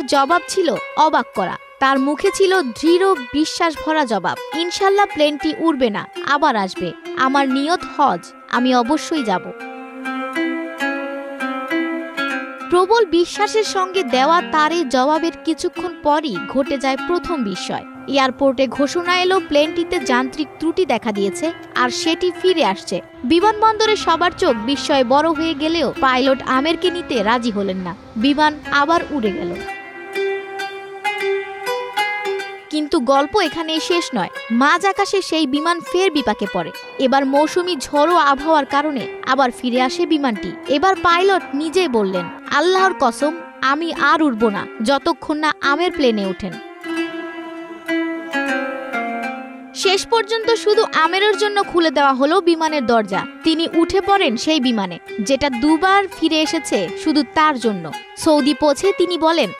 জবাব ছিল অবাক করা। তার মুখে ছিল দৃঢ় বিশ্বাস ভরা জবাব, ইনশাল্লাহ প্লেনটি উড়বে না, আবার আসবে। আমার নিয়ত হজ, আমি অবশ্যই যাব। প্রবল বিশ্বাসের সঙ্গে দেওয়া তার এই জবাবের কিছুক্ষণ পরই ঘটে যায় প্রথম বিস্ময়। এয়ারপোর্টে ঘোষণা এলো প্লেনটিতে যান্ত্রিক ত্রুটি দেখা দিয়েছে আর সেটি ফিরে আসছে। বিমানবন্দরে সবার চোখ বিস্ময়ে বড় হয়ে গেলেও পাইলট আমেরকে নিতে রাজি হলেন না। বিমান আবার উড়ে গেল। কিন্তু গল্প এখানেই শেষ নয়। মাঝ আকাশে সেই বিমান ফের বিপাকে পড়ে। এবার মৌসুমী ঝড়ো আবহাওয়ার কারণে আবার ফিরে আসে বিমানটি। এবার পাইলট নিজেই বললেন, আল্লাহর কসম, আমি আর উড়ব না যতক্ষণ না আমের প্লেনে ওঠেন। শেষ পর্যন্ত শুধু আমেরের জন্য খুলে দেওয়া হলো বিমানের দরজা। তিনি উঠে পড়েন সেই বিমানে, যেটা দুবার ফিরে এসেছে শুধু তার জন্য। সৌদি পৌঁছে তিনি বলেন,